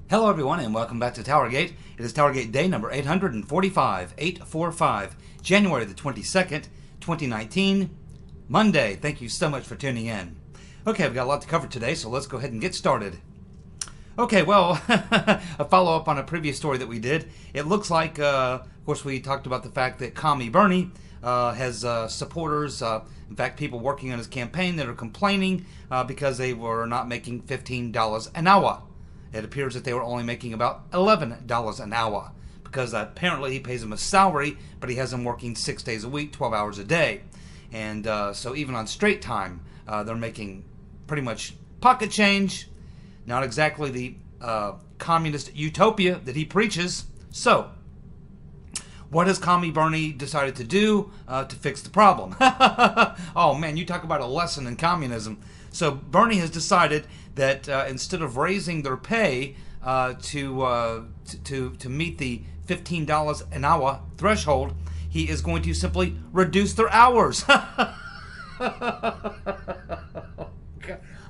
Hello everyone and welcome back to TowerGate. It is TowerGate day number 845, January the 22nd, 2019, Monday. Thank you so much for tuning in. Okay, we've got a lot to cover today, so let's go ahead and get started. Okay, well, a follow-up on a previous story that we did. It looks like, of course, we talked about the fact that Commie Bernie has supporters, in fact, people working on his campaign that are complaining because they were not making $15 an hour. It appears that they were only making about $11 an hour because apparently he pays them a salary, but he has them working 6 days a week, 12 hours a day. And so even on straight time, they're making pretty much pocket change, not exactly the communist utopia that he preaches. So, what has Commie Bernie decided to do to fix the problem? Oh man, you talk about a lesson in communism. So Bernie has decided that instead of raising their pay to meet the $15 an hour threshold, he is going to simply reduce their hours. I'm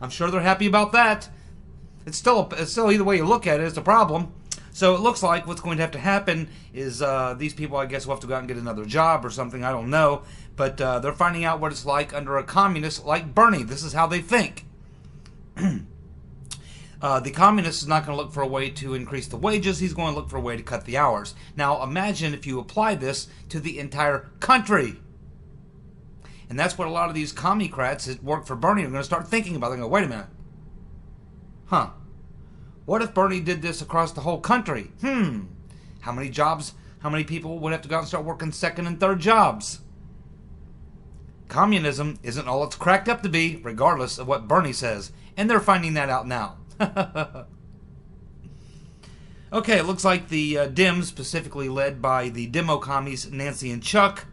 sure they're happy about that. It's still either way you look at it, it's a problem. So it looks like what's going to have to happen is these people, I guess, will have to go out and get another job or something. I don't know. But they're finding out what it's like under a communist like Bernie. This is how they think. The communist is not going to look for a way to increase the wages. He's going to look for a way to cut the hours. Now, imagine if you apply this to the entire country. And that's what a lot of these commie-crats that work for Bernie are going to start thinking about. They're going to go, wait a minute. Huh. What if Bernie did this across the whole country? How many jobs, how many people would have to go out and start working second and third jobs? Communism isn't all it's cracked up to be, regardless of what Bernie says. And they're finding that out now. Okay, it looks like the Dems, specifically led by the demo commies Nancy and Chuck,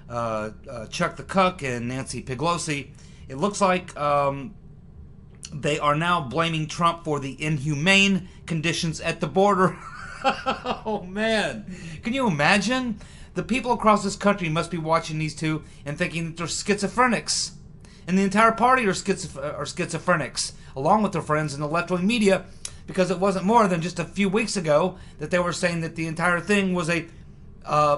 Chuck the Cuck and Nancy Pelosi, it looks like they are now blaming Trump for the inhumane conditions at the border. Oh man, can you imagine? The people across this country must be watching these two and thinking that they're schizophrenics. And the entire party are schizophrenics, along with their friends in the left-wing media, because it wasn't more than just a few weeks ago that they were saying that the entire thing was a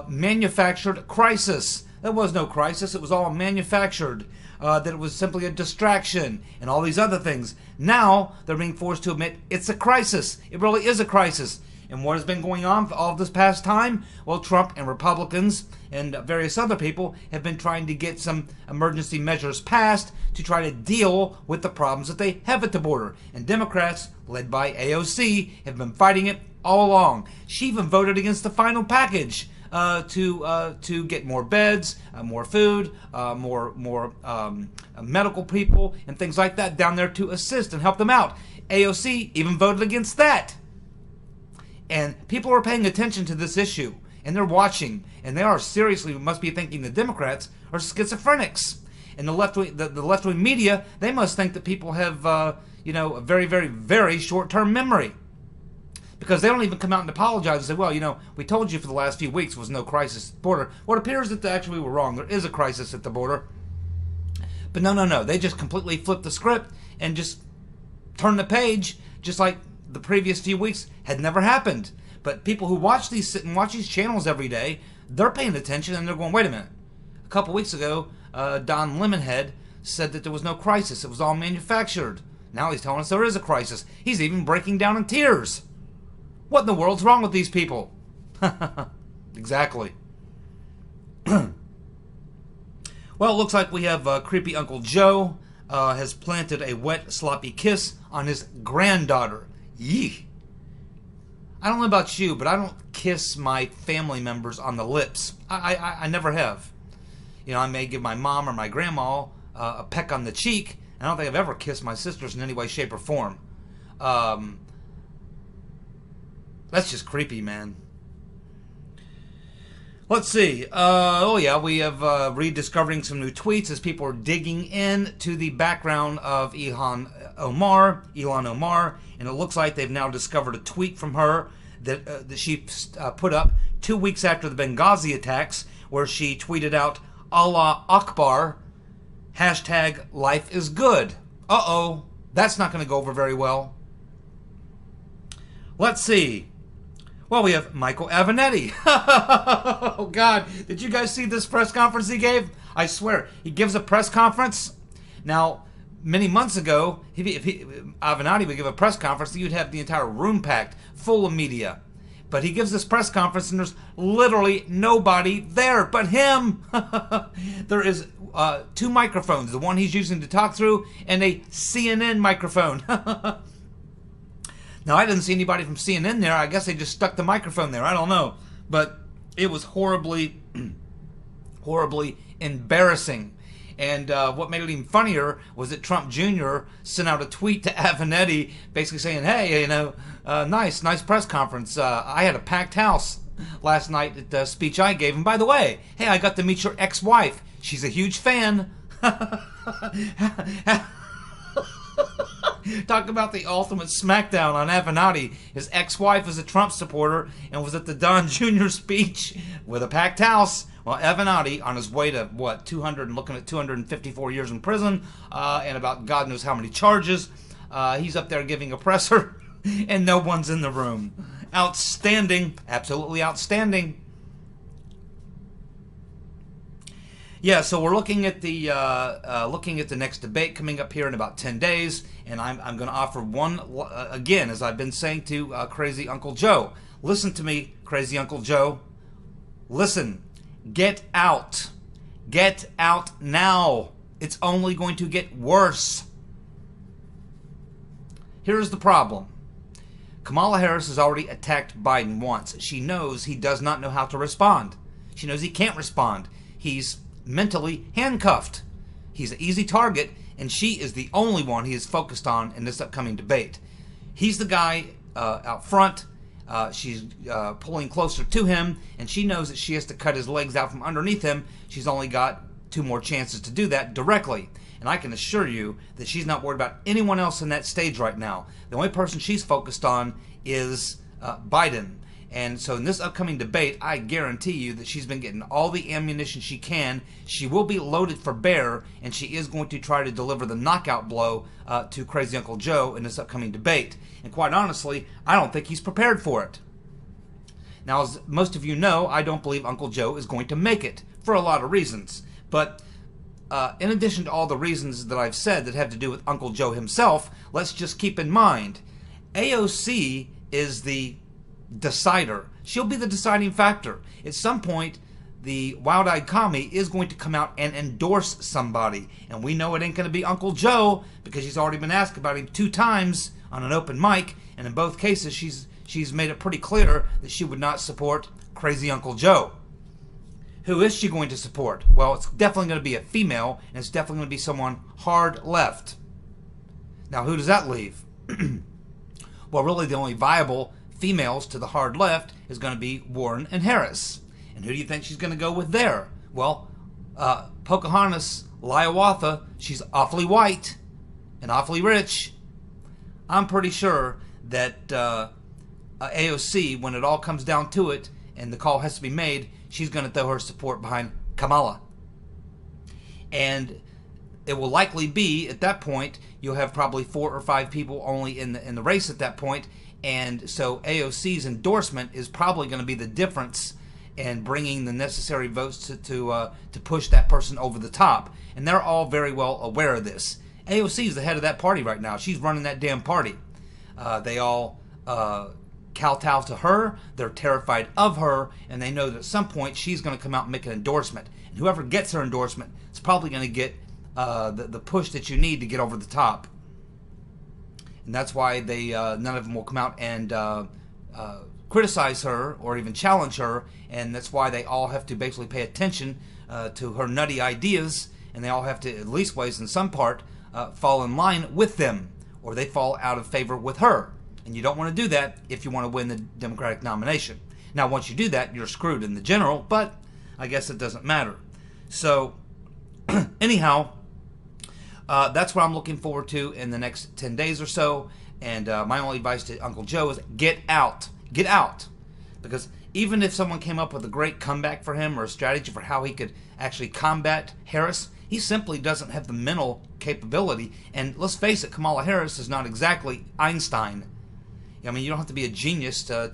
manufactured crisis. There was no crisis. It was all manufactured. That it was simply a distraction and all these other things. Now they're being forced to admit it's a crisis. It really is a crisis. And what has been going on for all this past time? Well, Trump and Republicans and various other people have been trying to get some emergency measures passed to try to deal with the problems that they have at the border. And Democrats, led by AOC, have been fighting it all along. She even voted against the final package to get more beds, more food, more medical people, and things like that down there to assist and help them out. AOC even voted against that. And people are paying attention to this issue, and they're watching, and they are seriously must be thinking the Democrats are schizophrenics. And the left-wing media, they must think that people have, a very, very, very short-term memory. Because they don't even come out and apologize and say, well, we told you for the last few weeks there was no crisis at the border. Well, it appears that actually we were wrong. There is a crisis at the border. But no. They just completely flipped the script and just turned the page, just like the previous few weeks had never happened. But people who watch these, sit and watch these channels every day, they're paying attention and they're going, wait a minute. A couple weeks ago, Don Lemonhead said that there was no crisis. It was all manufactured. Now he's telling us there is a crisis. He's even breaking down in tears. What in the world's wrong with these people? Exactly. Well, it looks like we have creepy Uncle Joe has planted a wet, sloppy kiss on his granddaughter. Yee. I don't know about you, but I don't kiss my family members on the lips. I never have. I may give my mom or my grandma a peck on the cheek. I don't think I've ever kissed my sisters in any way, shape, or form. That's just creepy, man. Let's see. We have rediscovering some new tweets as people are digging into the background of Ilhan Omar, and it looks like they've now discovered a tweet from her that she put up 2 weeks after the Benghazi attacks, where she tweeted out, Allah Akbar, hashtag life is good. Uh-oh, that's not going to go over very well. Let's see. Well, we have Michael Avenatti. Oh, God. Did you guys see this press conference he gave? I swear. He gives a press conference. Now, many months ago, if Avenatti would give a press conference, you'd have the entire room packed, full of media. But he gives this press conference, and there's literally nobody there but him. There is 2 microphones, the one he's using to talk through, and a CNN microphone. Now, I didn't see anybody from CNN there. I guess they just stuck the microphone there. I don't know. But it was horribly, horribly embarrassing. And what made it even funnier was that Trump Jr. sent out a tweet to Avenatti basically saying, hey, you know, nice press conference. I had a packed house last night at the speech I gave. And by the way, hey, I got to meet your ex-wife. She's a huge fan. Talk about the ultimate smackdown on Avenatti. His ex-wife is a Trump supporter and was at the Don Jr. speech with a packed house. Well, Avenatti, on his way to, what, 200 and looking at 254 years in prison and about God knows how many charges, he's up there giving a presser and no one's in the room. Outstanding. Absolutely outstanding. Yeah, so we're looking at the next debate coming up here in about 10 days, and I'm going to offer one again, as I've been saying to Crazy Uncle Joe. Listen to me, Crazy Uncle Joe. Listen. Get out. Get out now. It's only going to get worse. Here's the problem. Kamala Harris has already attacked Biden once. She knows he does not know how to respond. She knows he can't respond. He's mentally handcuffed. He's an easy target, and she is the only one he is focused on in this upcoming debate. He's the guy out front. She's pulling closer to him, and she knows that she has to cut his legs out from underneath him. She's only got 2 more chances to do that directly. And I can assure you that she's not worried about anyone else in that stage right now. The only person she's focused on is Biden. And so in this upcoming debate, I guarantee you that she's been getting all the ammunition she can. She will be loaded for bear, and she is going to try to deliver the knockout blow to Crazy Uncle Joe in this upcoming debate. And quite honestly, I don't think he's prepared for it. Now, as most of you know, I don't believe Uncle Joe is going to make it for a lot of reasons. But in addition to all the reasons that I've said that have to do with Uncle Joe himself, let's just keep in mind, AOC is the decider. She'll be the deciding factor. At some point, the wild-eyed commie is going to come out and endorse somebody. And we know it ain't going to be Uncle Joe, because she's already been asked about him 2 times on an open mic, and in both cases she's made it pretty clear that she would not support Crazy Uncle Joe. Who is she going to support? Well, it's definitely going to be a female, and it's definitely going to be someone hard left. Now, who does that leave? Well, really the only viable females to the hard left is going to be Warren and Harris. And who do you think she's going to go with there? Well, Pocahontas Liawatha, she's awfully white and awfully rich. I'm pretty sure that AOC, when it all comes down to it and the call has to be made, she's going to throw her support behind Kamala. And it will likely be, at that point, you'll have probably 4 or 5 people only in the race at that point. And so AOC's endorsement is probably going to be the difference in bringing the necessary votes to push that person over the top. And they're all very well aware of this. AOC is the head of that party right now. She's running that damn party. They all kowtow to her. They're terrified of her. And they know that at some point she's going to come out and make an endorsement. And whoever gets her endorsement is probably going to get the push that you need to get over the top. And that's why they none of them will come out and criticize her or even challenge her. And that's why they all have to basically pay attention to her nutty ideas. And they all have to, at least ways in some part, fall in line with them. Or they fall out of favor with her. And you don't want to do that if you want to win the Democratic nomination. Now, once you do that, you're screwed in the general. But I guess it doesn't matter. So, anyhow, that's what I'm looking forward to in the next 10 days or so. And my only advice to Uncle Joe is get out. Get out. Because even if someone came up with a great comeback for him or a strategy for how he could actually combat Harris, he simply doesn't have the mental capability. And let's face it, Kamala Harris is not exactly Einstein. I mean, you don't have to be a genius to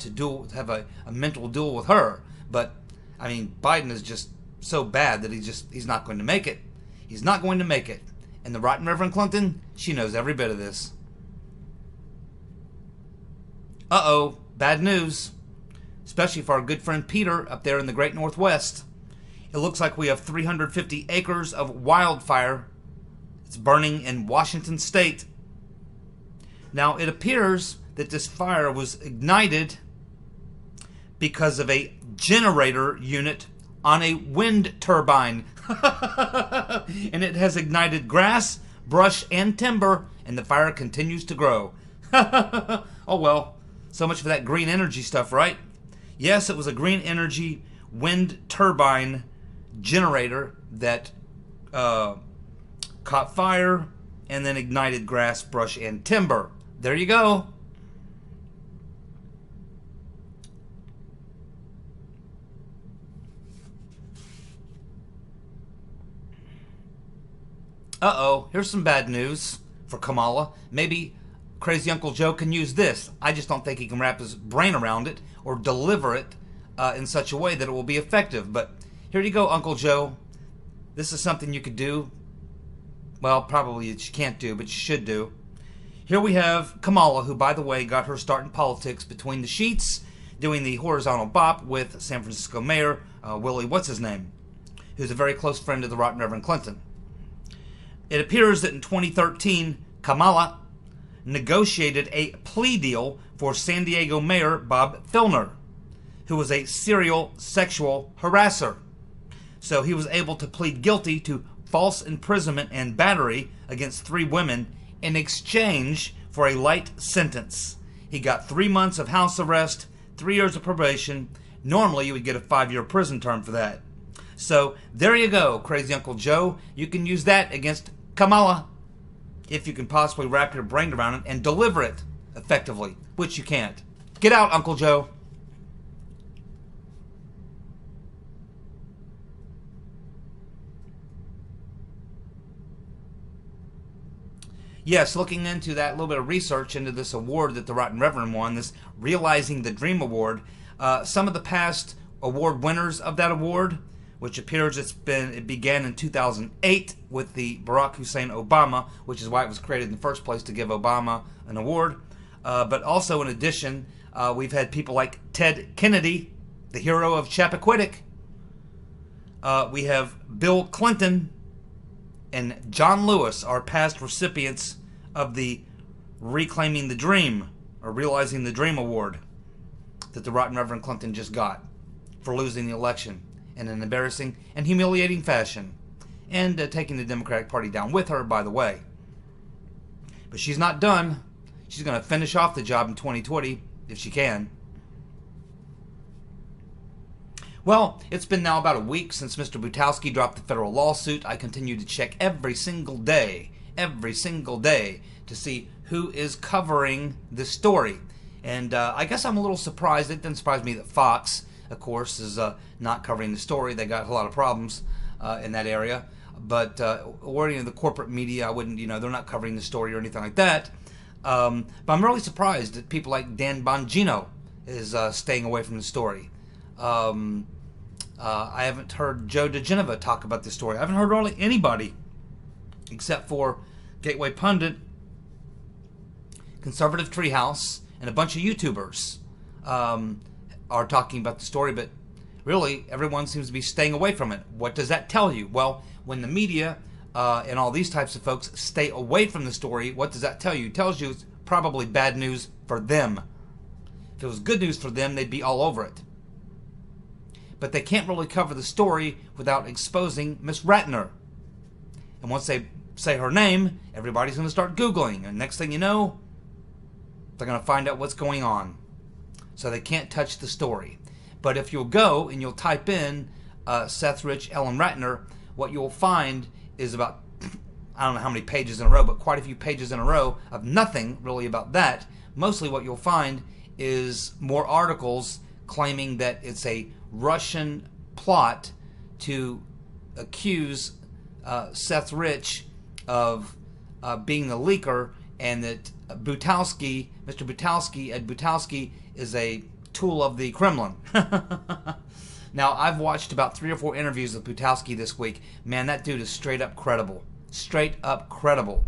have a mental duel with her. But, I mean, Biden is just so bad that he's not going to make it. He's not going to make it. And the rotten Reverend Clinton, she knows every bit of this. Uh-oh, bad news. Especially for our good friend Peter up there in the Great Northwest. It looks like we have 350 acres of wildfire. It's burning in Washington State. Now, it appears that this fire was ignited because of a generator unit on a wind turbine. And it has ignited grass, brush, and timber, and the fire continues to grow. Oh well, so much for that green energy stuff, right? Yes, it was a green energy wind turbine generator that caught fire and then ignited grass, brush, and timber. There you go. Uh-oh, here's some bad news for Kamala. Maybe Crazy Uncle Joe can use this. I just don't think he can wrap his brain around it or deliver it in such a way that it will be effective. But here you go, Uncle Joe. This is something you could do. Well, probably that you can't do, but you should do. Here we have Kamala, who, by the way, got her start in politics between the sheets, doing the horizontal bop with San Francisco Mayor Willie, what's-his-name, who's a very close friend of the rotten Reverend Clinton. It appears that in 2013, Kamala negotiated a plea deal for San Diego Mayor Bob Filner, who was a serial sexual harasser. So he was able to plead guilty to false imprisonment and battery against 3 women in exchange for a light sentence. He got 3 months of house arrest, 3 years of probation. Normally, you would get a 5-year prison term for that. So there you go, Crazy Uncle Joe. You can use that against Kamala if you can possibly wrap your brain around it and deliver it effectively, which you can't. Get out, Uncle Joe. Yes, looking into that little bit of research into this award that the Rotten Reverend won, this Realizing the Dream Award, some of the past award winners of that award, which appears it began in 2008 with the Barack Hussein Obama, which is why it was created in the first place, to give Obama an award. But also, in addition, we've had people like Ted Kennedy, the hero of Chappaquiddick. We have Bill Clinton and John Lewis are past recipients of the Reclaiming the Dream, or Realizing the Dream Award that the rotten Reverend Clinton just got for losing the election in an embarrassing and humiliating fashion, and taking the Democratic Party down with her, by the way. But she's not done. She's going to finish off the job in 2020, if she can. Well, it's been now about a week since Mr. Butowski dropped the federal lawsuit. I continue to check every single day, to see who is covering this story. And I guess I'm a little surprised. It didn't surprise me that Fox, of course, is not covering the story. They got a lot of problems in that area. But or the corporate media, I wouldn't, they're not covering the story or anything like that. But I'm really surprised that people like Dan Bongino is staying away from the story. I haven't heard Joe DeGeneva talk about this story. I haven't heard really anybody except for Gateway Pundit, Conservative Treehouse, and a bunch of YouTubers are talking about the story, but really everyone seems to be staying away from it. What does that tell you? Well, when the media and all these types of folks stay away from the story, what does that tell you? It tells you it's probably bad news for them. If it was good news for them, they'd be all over it. But they can't really cover the story without exposing Miss Ratner. And once they say her name, everybody's going to start Googling. And next thing you know, they're going to find out what's going on. So they can't touch the story. But if you'll go and you'll type in Seth Rich, Ellen Ratner, what you'll find is about, I don't know how many pages in a row, but quite a few pages in a row of nothing really about that. Mostly what you'll find is more articles claiming that it's a Russian plot to accuse Seth Rich of being the leaker, and that Butowski, Mr. Butowski, Ed Butowski, is a tool of the Kremlin. Now, I've watched about 3 or 4 interviews with Butowski this week. Man, that dude is straight up credible. Straight up credible.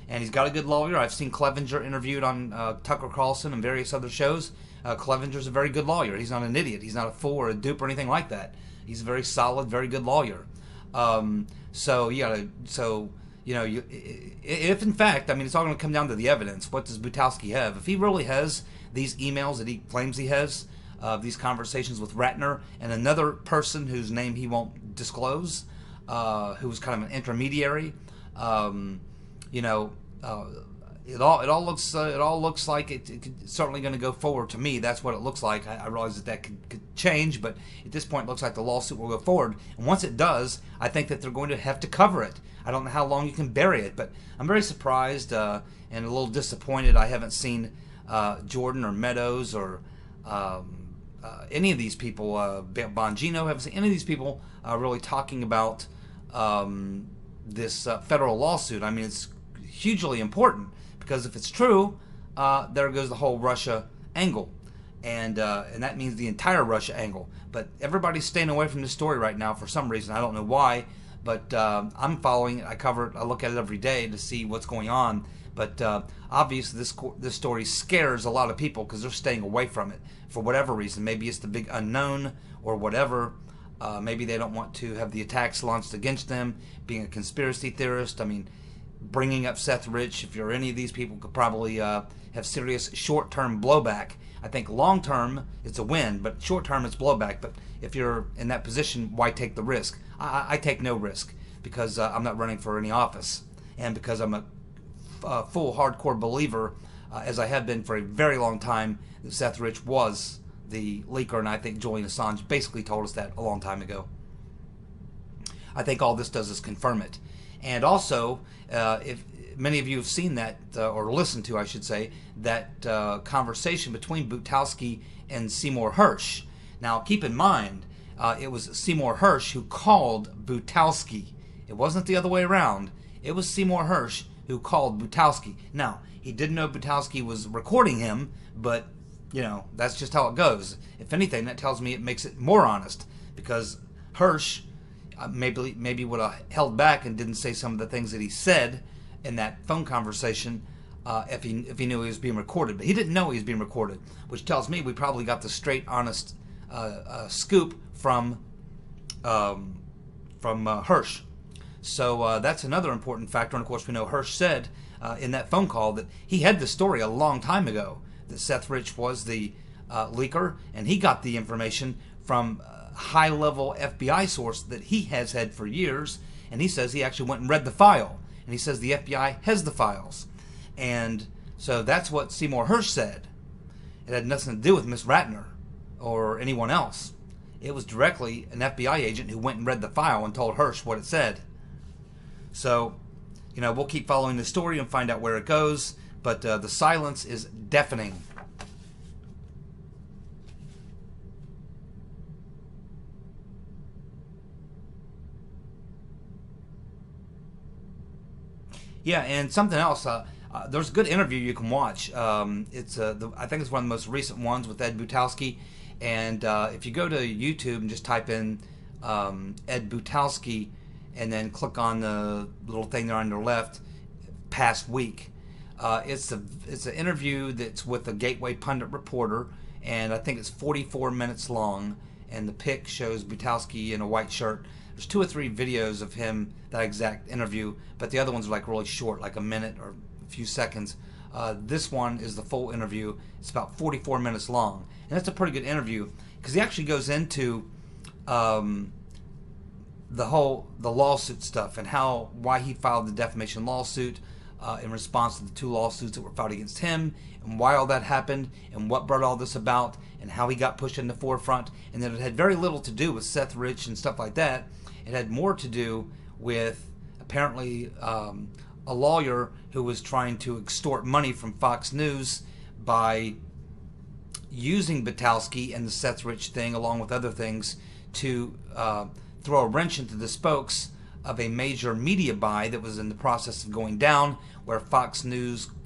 And he's got a good lawyer. I've seen Clevenger interviewed on Tucker Carlson and various other shows. Clevenger's a very good lawyer. He's not an idiot. He's not a fool or a dupe or anything like that. He's a very solid, very good lawyer. If in fact, I mean, it's all going to come down to the evidence. What does Butowski have? If he really has these emails that he claims he has, these conversations with Ratner and another person whose name he won't disclose, who was kind of an intermediary, it all looks like it's certainly going to go forward. To me, that's what it looks like. I realize that could change, but at this point, it looks like the lawsuit will go forward. And once it does, I think that they're going to have to cover it. I don't know how long you can bury it, but I'm very surprised and a little disappointed. I haven't seen Jordan or Meadows or any of these people, Bongino, haven't seen any of these people really talking about this federal lawsuit. I mean, it's hugely important. Because if it's true, there goes the whole Russia angle, and that means the entire Russia angle. But everybody's staying away from this story right now for some reason. I don't know why, but I'm following it. I cover it. I look at it every day to see what's going on. But obviously, this story scares a lot of people because they're staying away from it for whatever reason. Maybe it's the big unknown or whatever. Maybe they don't want to have the attacks launched against them. Being a conspiracy theorist, I mean, bringing up Seth Rich, if you're any of these people, could probably have serious short-term blowback. I think long-term, it's a win, but short-term, it's blowback. But if you're in that position, why take the risk? I take no risk because I'm not running for any office, and because I'm a full hardcore believer, as I have been for a very long time, that Seth Rich was the leaker, and I think Julian Assange basically told us that a long time ago. I think all this does is confirm it. And also, if many of you have seen that, or listened to, I should say, that conversation between Butowski and Seymour Hersh. Now, keep in mind, it was Seymour Hersh who called Butowski. It wasn't the other way around. It was Seymour Hersh who called Butowski. Now, he didn't know Butowski was recording him, but, that's just how it goes. If anything, that tells me it makes it more honest, because Hersh maybe would have held back and didn't say some of the things that he said in that phone conversation if he knew he was being recorded. But he didn't know he was being recorded, which tells me we probably got the straight, honest scoop from Hersh. So that's another important factor. And of course, we know Hersh said in that phone call that he had the story a long time ago that Seth Rich was the leaker, and he got the information from high-level FBI source that he has had for years, and he says he actually went and read the file, and he says the FBI has the files. And so that's what Seymour Hersh said. It had nothing to do with Miss Ratner or anyone else. It was directly an FBI agent who went and read the file and told Hersh what it said. So, we'll keep following the story and find out where it goes, but the silence is deafening. Yeah, and something else. There's a good interview you can watch. I think it's one of the most recent ones with Ed Butowski. And if you go to YouTube and just type in Ed Butowski and then click on the little thing there on your left, past week, it's an interview that's with a Gateway pundit reporter, and I think it's 44 minutes long. And the pic shows Butowski in a white shirt. There's 2 or 3 videos of him, that exact interview, but the other ones are like really short, like a minute or a few seconds. This one is the full interview. It's about 44 minutes long, and that's a pretty good interview because he actually goes into the lawsuit stuff and why he filed the defamation lawsuit in response to the 2 lawsuits that were filed against him, and why all that happened, and what brought all this about, and how he got pushed in the forefront, and that it had very little to do with Seth Rich and stuff like that. It had more to do with apparently a lawyer who was trying to extort money from Fox News by using Butowski and the Seth Rich thing, along with other things, to throw a wrench into the spokes of a major media buy that was in the process of going down, where Fox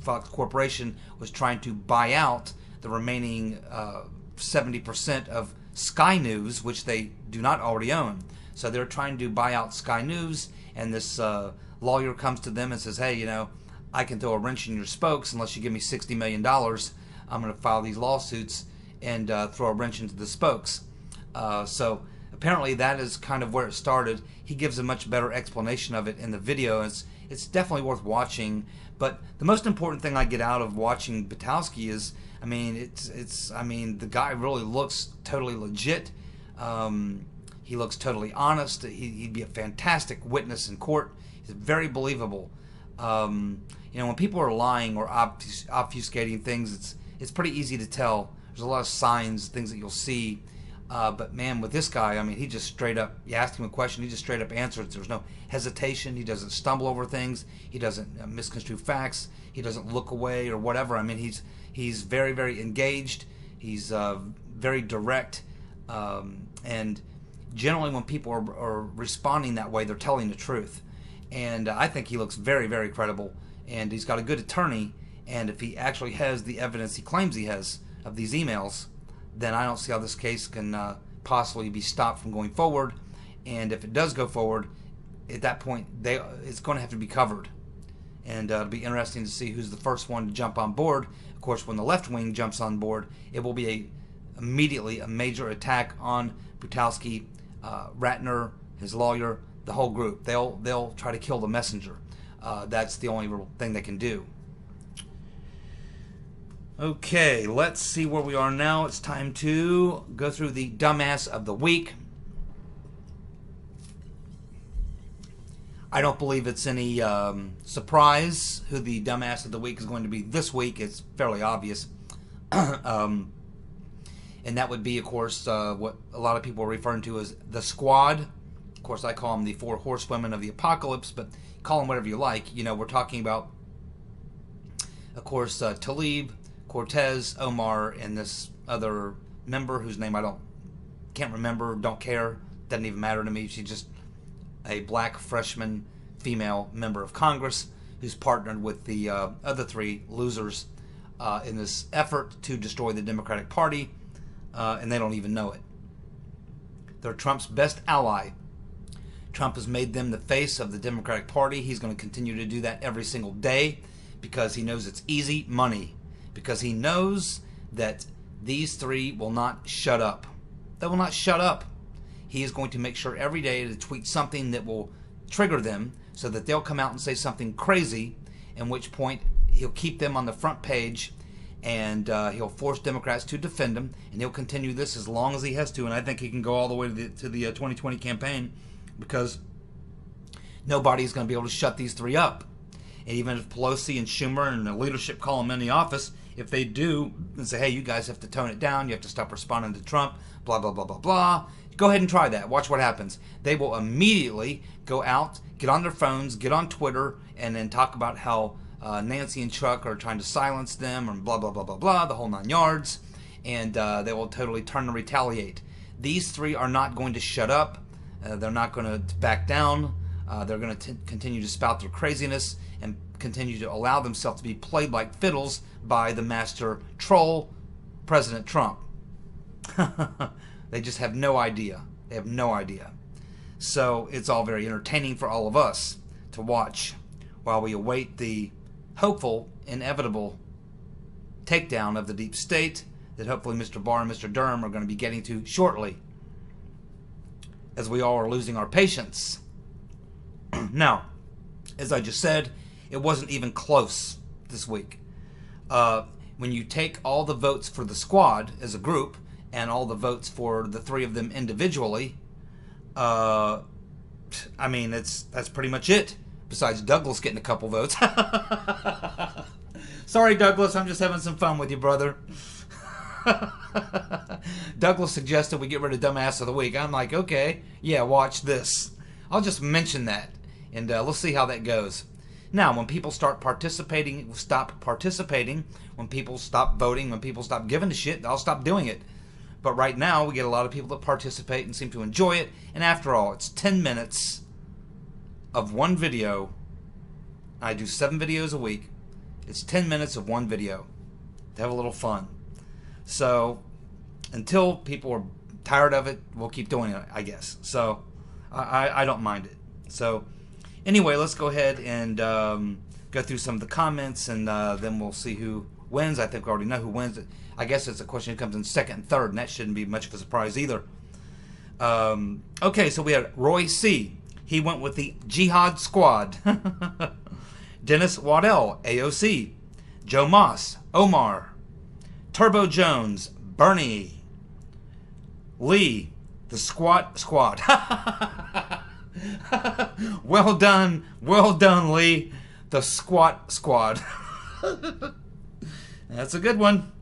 Corporation was trying to buy out the remaining 70% of Sky News, which they do not already own. So they're trying to buy out Sky News, and this lawyer comes to them and says, hey, I can throw a wrench in your spokes unless you give me $60 million. I'm going to file these lawsuits and throw a wrench into the spokes. So apparently that is kind of where it started. He gives a much better explanation of it in the video. It's definitely worth watching. But the most important thing I get out of watching Butowski is, the guy really looks totally legit. He looks totally honest. He'd be a fantastic witness in court. He's very believable. When people are lying or obfuscating things, it's pretty easy to tell. There's a lot of signs, things that you'll see. But man, with this guy, he just straight up, you ask him a question, he just straight up answers. There's no hesitation. He doesn't stumble over things. He doesn't misconstrue facts. He doesn't look away or whatever. He's very, very engaged. He's very direct. And generally when people are responding that way, they're telling the truth. And I think he looks very, very credible. And he's got a good attorney. And if he actually has the evidence he claims he has of these emails, then I don't see how this case can possibly be stopped from going forward. And if it does go forward, at that point, it's going to have to be covered. And it'll be interesting to see who's the first one to jump on board. Of course, when the left wing jumps on board, it will be immediately a major attack on Butowski, Ratner, his lawyer, the whole group. They'll try to kill the messenger. That's the only real thing they can do. Okay, let's see where we are now. It's time to go through the dumbass of the week. I don't believe it's any surprise who the dumbass of the week is going to be this week. It's fairly obvious. And that would be, of course, what a lot of people are referring to as the Squad. Of course, I call them the 4 horsewomen of the apocalypse, but call them whatever you like. We're talking about, of course, Tlaib, Cortez, Omar, and this other member whose name can't remember, don't care, doesn't even matter to me. She's just a black freshman female member of Congress who's partnered with the other 3 losers in this effort to destroy the Democratic Party, and they don't even know it. They're Trump's best ally. Trump has made them the face of the Democratic Party. He's going to continue to do that every single day because he knows it's easy money. Because he knows that these 3 will not shut up. They will not shut up. He is going to make sure every day to tweet something that will trigger them so that they'll come out and say something crazy, in which point he'll keep them on the front page and he'll force Democrats to defend him, and he'll continue this as long as he has to. And I think he can go all the way to the 2020 campaign because nobody's going to be able to shut these 3 up. And even if Pelosi and Schumer and the leadership call him in the office, if they do and say, hey, you guys have to tone it down, you have to stop responding to Trump, blah, blah, blah, blah, blah, go ahead and try that. Watch what happens. They will immediately go out, get on their phones, get on Twitter, and then talk about how Nancy and Chuck are trying to silence them and blah, blah, blah, blah, blah, the whole 9 yards. And they will totally turn and retaliate. These 3 are not going to shut up. They're not going to back down. They're going to continue to spout their craziness and continue to allow themselves to be played like fiddles by the master troll, President Trump. They just have no idea. They have no idea. So it's all very entertaining for all of us to watch while we await the hopeful, inevitable takedown of the deep state that hopefully Mr. Barr and Mr. Durham are going to be getting to shortly, as we all are losing our patience. Now, as I just said, it wasn't even close this week. When you take all the votes for the Squad as a group and all the votes for the 3 of them individually, that's pretty much it. Besides Douglas getting a couple votes. Sorry, Douglas, I'm just having some fun with you, brother. Douglas suggested we get rid of Dumbass of the Week. I'm like, okay, yeah, watch this. I'll just mention that, and let's see how that goes. Now, when people stop participating, when people stop voting, when people stop giving a shit, I'll stop doing it. But right now, we get a lot of people that participate and seem to enjoy it, and after all, it's 10 minutes of one video. I do 7 videos a week. It's 10 minutes of one video to have a little fun. So until people are tired of it, we'll keep doing it, I guess. So I don't mind it. So anyway, let's go ahead and go through some of the comments, and then we'll see who wins. I think we already know who wins. I guess it's a question that comes in second and third, and that shouldn't be much of a surprise either. Okay, so we had Roy C. He went with the Jihad Squad. Dennis Waddell, AOC. Joe Moss, Omar. Turbo Jones, Bernie. Lee, the Squat Squad. Well done, Lee. The Squat Squad. That's a good one.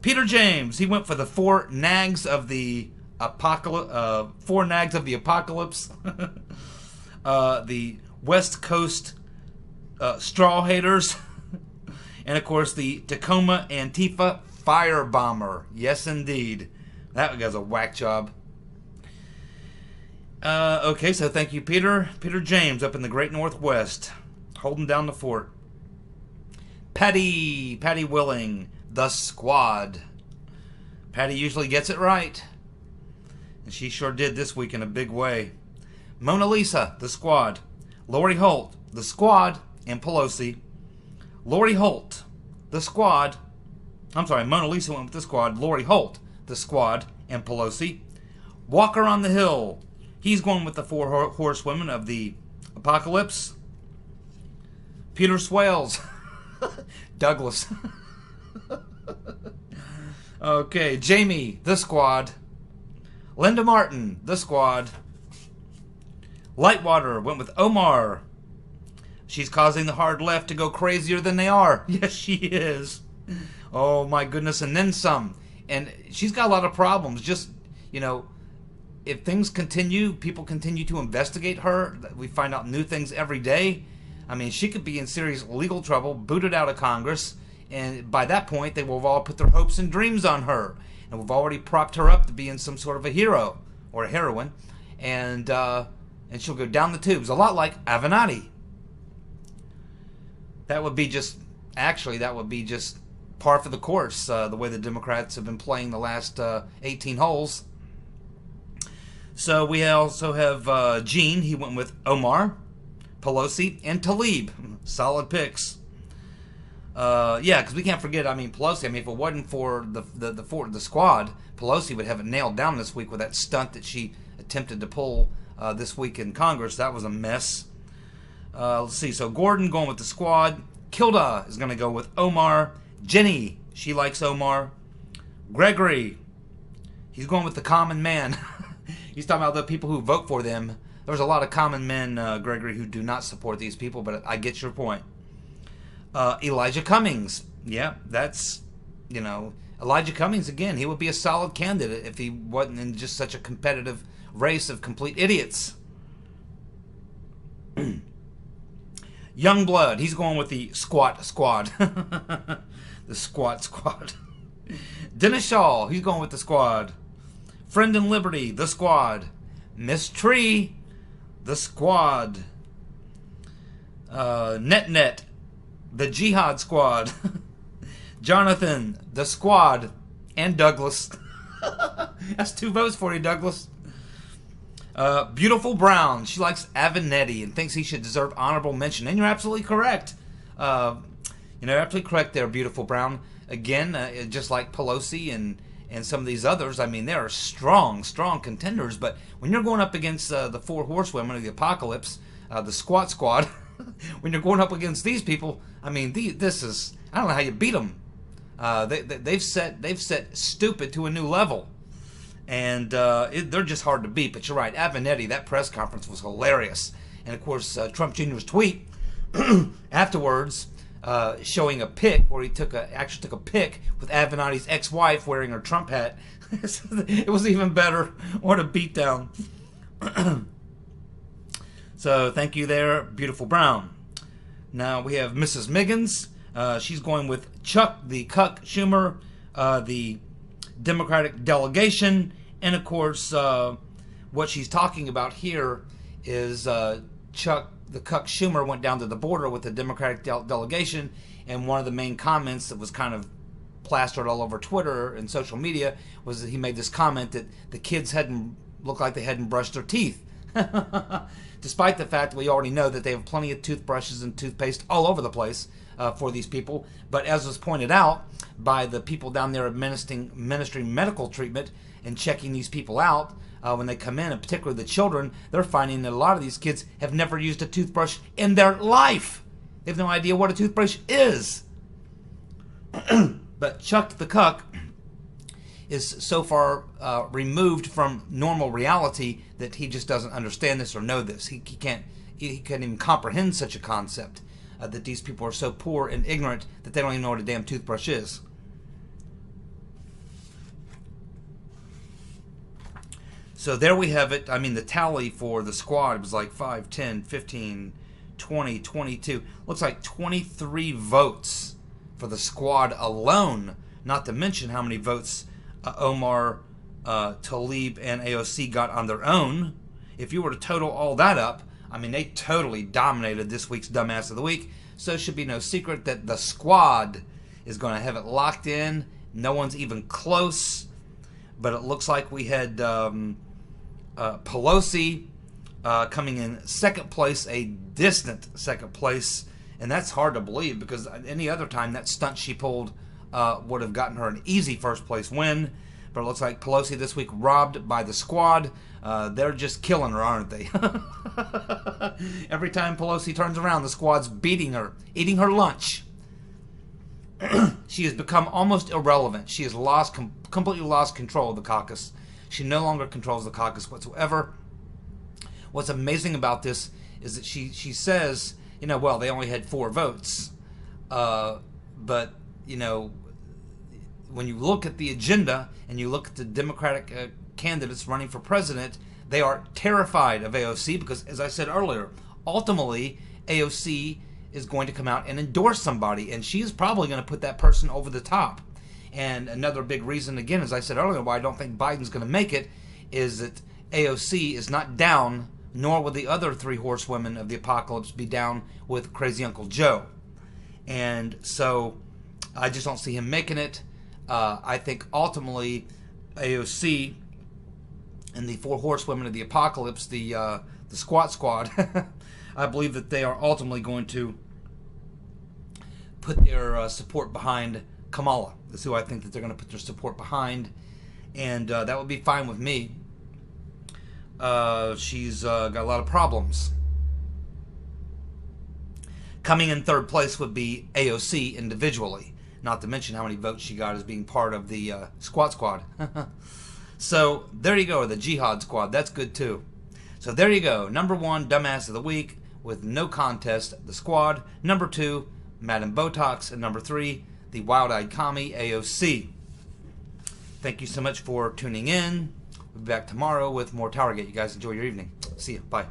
Peter James, he went for the 4 nags of the apocalypse. 4 nags of the apocalypse. The West Coast straw haters. And of course the Tacoma Antifa firebomber. Yes, indeed. That guy's a whack job. Okay, so thank you, Peter. Peter James up in the Great Northwest, holding down the fort. Patty Willing, the Squad. Patty usually gets it right, and she sure did this week in a big way. Mona Lisa, the Squad. Lori Holt, the Squad, and Pelosi. Lori Holt, the Squad. I'm sorry, Mona Lisa went with the Squad. Lori Holt, the Squad, and Pelosi. Walker on the Hill. He's going with the 4 horsewomen of the apocalypse. Peter Swales. Douglas. Okay, Jamie, the Squad. Linda Martin, the Squad. Lightwater went with Omar. She's causing the hard left to go crazier than they are. Yes, she is. Oh, my goodness, and then some. And she's got a lot of problems. Just, you know, if things continue, people continue to investigate her. We find out new things every day. I mean, she could be in serious legal trouble, booted out of Congress, and by that point, they will have all put their hopes and dreams on her. And we've already propped her up to being some sort of a hero or a heroine, and she'll go down the tubes, a lot like Avenatti. That would be just par for the course, the way the Democrats have been playing the last 18 holes. So we also have Gene. He went with Omar, Pelosi, and Tlaib. Solid picks. Yeah, because we can't forget, I mean, Pelosi, if it wasn't for the Squad, Pelosi would have it nailed down this week with that stunt that she attempted to pull this week in Congress. That was a mess. Let's see. So Gordon going with the Squad. Kilda is going to go with Omar. Jenny, she likes Omar. Gregory, he's going with the common man. He's talking about the people who vote for them. There's a lot of common men, Gregory, who do not support these people, but I get your point. Elijah Cummings. Yeah, that's, you know, Elijah Cummings, again, he would be a solid candidate if he wasn't in just such a competitive race of complete idiots. Youngblood, he's going with the Squat Squad. The Squat Squad. Dennis Shaw, he's going with the Squad. Friend and Liberty, the Squad. Miss Tree, the Squad. Net, the Jihad Squad. Jonathan, the Squad. And Douglas. That's 2 votes for you, Douglas. Beautiful Brown, she likes Avenatti and thinks he should deserve honorable mention. And you're absolutely correct. You're absolutely correct there, Beautiful Brown. Again, just like Pelosi and some of these others, I mean, they are strong contenders. But when you're going up against the 4 horsewomen of the apocalypse, the Squat Squad, when you're going up against these people, I mean, this is, I don't know how you beat them. They've set stupid to a new level. And they're just hard to beat. But you're right, Avenatti, that press conference was hilarious. And of course, Trump Jr.'s tweet afterwards, showing a pic where he actually took a pic with Avenatti's ex-wife wearing her Trump hat. It was even better. What a beatdown. So thank you there, Beautiful Brown. Now we have Mrs. Miggins. She's going with Chuck the Cuck Schumer, the Democratic delegation, and of course what she's talking about here is Chuck the cuck Schumer went down to the border with the Democratic delegation, and one of the main comments that was kind of plastered all over Twitter and social media was that he made this comment that the kids looked like they hadn't brushed their teeth. Despite the fact that we already know that they have plenty of toothbrushes and toothpaste all over the place for these people. But as was pointed out by the people down there administering medical treatment and checking these people out when they come in, and particularly the children, they're finding that a lot of these kids have never used a toothbrush in their life. They have no idea what a toothbrush is. But Chuck the Cuck is so far removed from normal reality that he just doesn't understand this or know this. He can't even comprehend such a concept, that these people are so poor and ignorant that they don't even know what a damn toothbrush is. So there we have it. I mean, the tally for the squad was like 5, 10, 15, 20, 22. Looks like 23 votes for the squad alone, not to mention how many votes Omar, Tlaib, and AOC got on their own. If you were to total all that up, I mean, they totally dominated this week's Dumbass of the Week. So it should be no secret that the squad is going to have it locked in. No one's even close. But it looks like we had Pelosi coming in second place, a distant second place. And that's hard to believe, because any other time that stunt she pulled would have gotten her an easy first place win. But it looks like Pelosi this week robbed by the squad. They're just killing her, aren't they? Every time Pelosi turns around, the squad's beating her, eating her lunch. She has become almost irrelevant. She has completely lost control of the caucus. She no longer controls the caucus whatsoever. What's amazing about this is that she says, you know, well, they only had 4 votes. But, you know, when you look at the agenda and you look at the Democratic candidates running for president, they are terrified of AOC because, as I said earlier, ultimately AOC is going to come out and endorse somebody, and she is probably going to put that person over the top. And another big reason, again, as I said earlier, why I don't think Biden's going to make it is that AOC is not down, nor will the other 3 horsewomen of the apocalypse be down with Crazy Uncle Joe. And so I just don't see him making it. I think ultimately AOC and the 4 horsewomen of the apocalypse, the squat squad, I believe that they are ultimately going to put their support behind Kamala. That's who I think that they're going to put their support behind, and that would be fine with me. She's got a lot of problems. Coming in third place would be AOC individually, not to mention how many votes she got as being part of the squat squad. So there you go, the Jihad squad. That's good too. So there you go. Number 1, Dumbass of the Week with no contest, the squad. Number 2, Madam Botox. And number 3, the wild-eyed commie, AOC. Thank you so much for tuning in. We'll be back tomorrow with more TowerGate. You guys enjoy your evening. See you. Bye.